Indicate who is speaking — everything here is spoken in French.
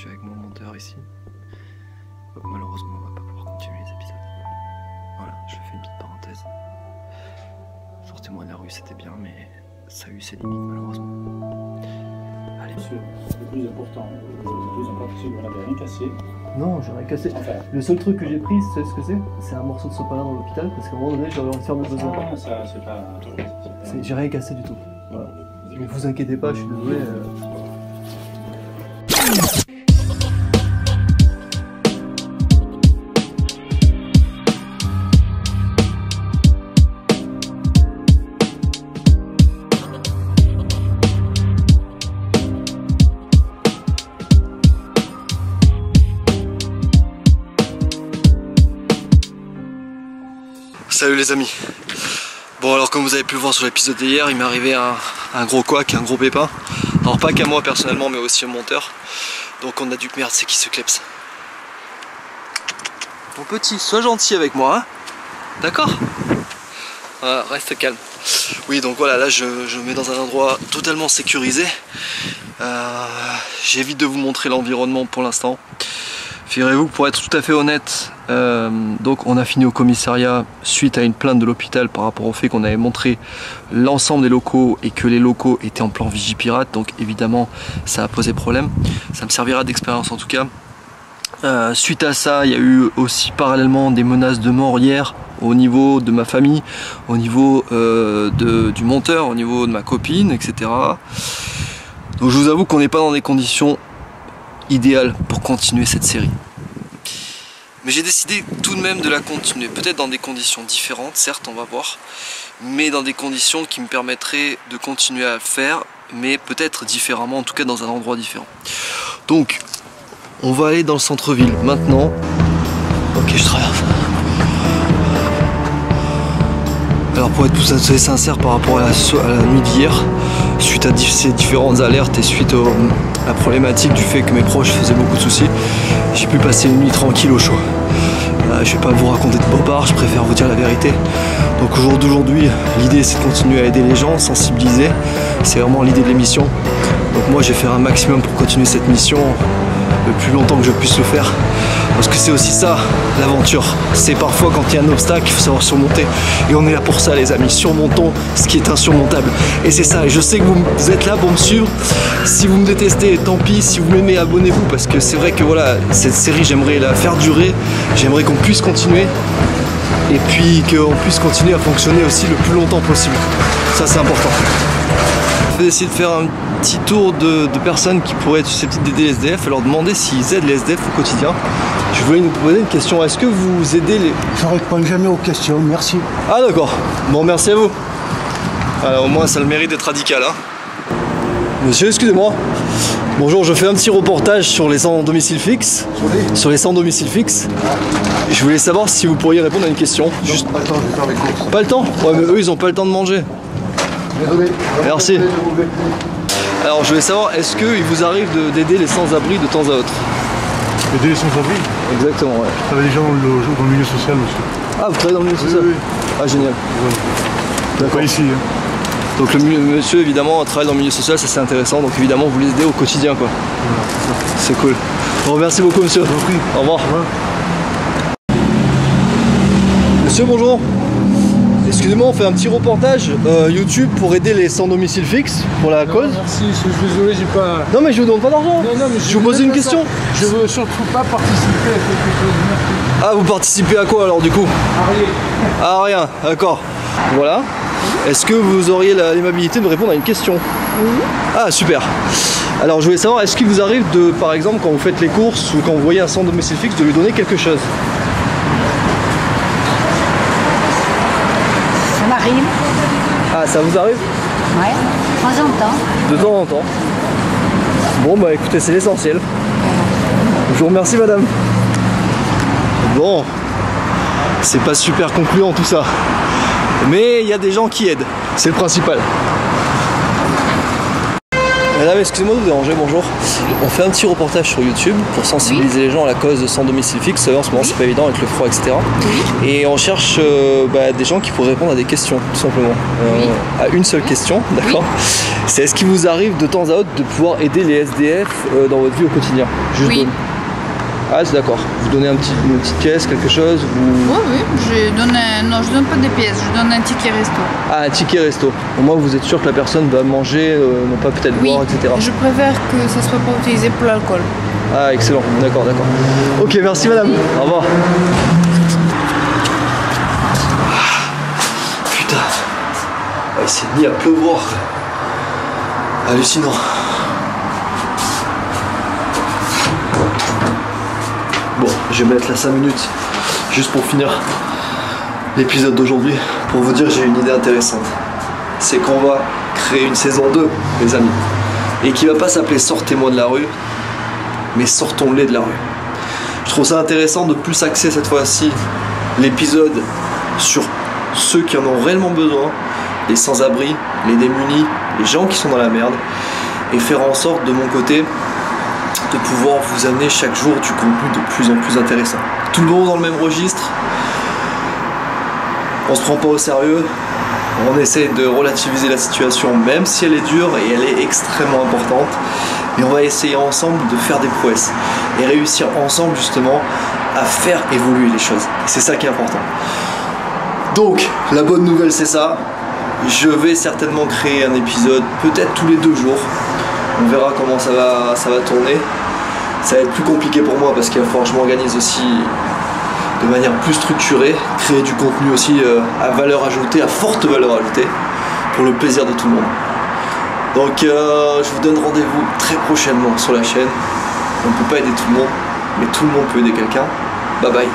Speaker 1: suis avec mon monteur ici. Malheureusement, on va pas pouvoir continuer les épisodes. Voilà, je fais une petite parenthèse. Sortez-moi de la rue, c'était bien, mais ça a eu ses limites, malheureusement. Allez.
Speaker 2: Monsieur, le plus important, c'est que vous n'avez rien cassé.
Speaker 3: Non, j'ai rien cassé. Enfin, le seul truc que j'ai pris, c'est ce que c'est? C'est un morceau de sopalin dans l'hôpital, parce qu'à un moment donné, j'avais envie de faire mes besoins.
Speaker 2: Ah, ça, c'est pas...
Speaker 3: J'ai rien cassé du tout. Voilà. Ne vous inquiétez pas, je suis désolé.
Speaker 1: Salut les amis. Bon, alors comme vous avez pu le voir sur l'épisode d'hier, il m'est arrivé un gros couac, un gros pépin. Alors pas qu'à moi personnellement, mais aussi au monteur. Donc on a dû... Merde, c'est qui ce kleps? Mon petit, sois gentil avec moi, hein. D'accord? Voilà, reste calme. Oui, donc voilà, là je me mets dans un endroit totalement sécurisé. J'évite de vous montrer l'environnement pour l'instant. Figurez-vous que pour être tout à fait honnête, donc on a fini au commissariat suite à une plainte de l'hôpital par rapport au fait qu'on avait montré l'ensemble des locaux et que les locaux étaient en plan Vigipirate, donc évidemment ça a posé problème. Ça me servira d'expérience en tout cas. Suite à ça, il y a eu aussi parallèlement des menaces de mort hier au niveau de ma famille, au niveau du monteur, au niveau de ma copine, etc. Donc je vous avoue qu'on n'est pas dans des conditions idéal pour continuer cette série. Mais j'ai décidé tout de même de la continuer, peut-être dans des conditions différentes, certes on va voir, mais dans des conditions qui me permettraient de continuer à le faire, mais peut-être différemment, en tout cas dans un endroit différent. Donc, on va aller dans le centre-ville maintenant. Ok, je traverse. Alors pour être tout à fait sincère par rapport à la nuit d'hier, suite à ces différentes alertes et suite à la problématique du fait que mes proches faisaient beaucoup de soucis, j'ai pu passer une nuit tranquille au chaud. Je vais pas vous raconter de bobards, je préfère vous dire la vérité. Donc au jour d'aujourd'hui, l'idée c'est de continuer à aider les gens, sensibiliser. C'est vraiment l'idée de l'émission. Donc moi je vais faire un maximum pour continuer cette mission le plus longtemps que je puisse le faire. Parce que c'est aussi ça l'aventure, c'est parfois quand il y a un obstacle, il faut savoir surmonter. Et on est là pour ça les amis, surmontons ce qui est insurmontable. Et c'est ça, et je sais que vous êtes là pour me suivre. Si vous me détestez, tant pis, si vous m'aimez, abonnez-vous. Parce que c'est vrai que voilà, cette série j'aimerais la faire durer, j'aimerais qu'on puisse continuer. Et puis qu'on puisse continuer à fonctionner aussi le plus longtemps possible. Ça c'est important. Je vais essayer de faire un petit tour de personnes qui pourraient être susceptibles d'aider les SDF et leur demander s'ils aident les SDF au quotidien. Je voulais nous poser une question, est-ce que vous aidez les...
Speaker 4: Je réponds jamais aux questions, merci.
Speaker 1: Ah d'accord, bon merci à vous. Alors au moins ça a le mérite d'être radical, hein. Monsieur, excusez-moi. Bonjour, je fais un petit reportage sur les sans domicile fixe. Sur les sans domicile fixe. Je voulais savoir si vous pourriez répondre à une question. Juste...
Speaker 4: Pas le temps, je vais faire les courses.
Speaker 1: Pas le temps? Ouais mais eux ils ont pas le temps de manger.
Speaker 4: Désolé.
Speaker 1: Merci. Alors je voulais savoir, est-ce qu'il vous arrive d'aider les sans-abri de temps à autre?
Speaker 4: Aider les sans-abri?
Speaker 1: Exactement, ouais.
Speaker 4: Je travaille déjà dans le milieu social, monsieur.
Speaker 1: Ah, vous travaillez dans le milieu social?
Speaker 4: Oui.
Speaker 1: Ah, génial.
Speaker 4: Voilà.
Speaker 1: D'accord.
Speaker 4: Pas ici. Hein.
Speaker 1: Donc le monsieur, évidemment, travaille dans le milieu social, ça c'est intéressant. Donc évidemment, vous les aidez au quotidien, quoi.
Speaker 4: Voilà,
Speaker 1: c'est cool. Bon, merci beaucoup, monsieur. Au revoir. Monsieur, bonjour. Excusez-moi, on fait un petit reportage YouTube pour aider les sans domicile fixe pour la cause.
Speaker 4: Merci, je suis désolé, j'ai pas...
Speaker 1: Non mais je vous demande pas d'argent.
Speaker 4: Non, mais
Speaker 1: je vous pose une question.
Speaker 4: Je veux surtout pas participer à quelque chose. Merci.
Speaker 1: Ah, vous participez à quoi alors du coup?
Speaker 4: À rien.
Speaker 1: Ah, rien, d'accord. Voilà. Est-ce que vous auriez l'aimabilité de me répondre à une question? Oui. Ah, super. Alors je voulais savoir, est-ce qu'il vous arrive de, par exemple, quand vous faites les courses ou quand vous voyez un sans domicile fixe, de lui donner quelque chose?
Speaker 5: Ça m'arrive.
Speaker 1: Ah, ça vous arrive?
Speaker 5: Ouais, de temps en temps.
Speaker 1: De temps en temps. Bon bah écoutez, c'est l'essentiel. Je vous remercie madame. Bon, c'est pas super concluant tout ça. Mais il y a des gens qui aident, c'est le principal. Madame, excusez-moi de vous déranger, bonjour. On fait un petit reportage sur YouTube pour sensibiliser les gens à la cause de sans domicile fixe. En ce moment, c'est pas évident avec le froid, etc. Et on cherche des gens qui pourraient répondre à des questions, tout simplement. À une seule question, d'accord. C'est est-ce qu'il vous arrive de temps à autre de pouvoir aider les SDF dans votre vie au quotidien? Juste Ah, c'est d'accord. Vous donnez une petite pièce, quelque chose ou...
Speaker 6: Oui, je donne pas des pièces, je donne un ticket resto.
Speaker 1: Ah, un ticket resto. Au moins, vous êtes sûr que la personne va manger, non pas peut-être boire, etc.
Speaker 6: Je préfère que ça soit pas utilisé pour l'alcool.
Speaker 1: Ah, excellent. D'accord, d'accord. Ok, merci madame. Au revoir. Putain. Il s'est mis à pleuvoir. Hallucinant. Bon, je vais mettre là 5 minutes juste pour finir l'épisode d'aujourd'hui pour vous dire que j'ai une idée intéressante. C'est qu'on va créer une saison 2, les amis, et qui va pas s'appeler Sortez-moi de la rue, mais Sortons-les de la rue. Je trouve ça intéressant de plus axer cette fois-ci l'épisode sur ceux qui en ont réellement besoin, les sans-abri, les démunis, les gens qui sont dans la merde, et faire en sorte de mon côté de pouvoir vous amener chaque jour du contenu de plus en plus intéressant. Tout le monde dans le même registre, on se prend pas au sérieux, on essaie de relativiser la situation même si elle est dure et elle est extrêmement importante, et on va essayer ensemble de faire des prouesses et réussir ensemble justement à faire évoluer les choses. C'est ça qui est important. Donc la bonne nouvelle c'est ça, je vais certainement créer un épisode peut-être tous les 2 jours. On verra comment ça va tourner. Ça va être plus compliqué pour moi parce qu'il va falloir que je m'organise aussi de manière plus structurée, créer du contenu aussi à valeur ajoutée, à forte valeur ajoutée, pour le plaisir de tout le monde. Donc je vous donne rendez-vous très prochainement sur la chaîne. On ne peut pas aider tout le monde, mais tout le monde peut aider quelqu'un. Bye bye.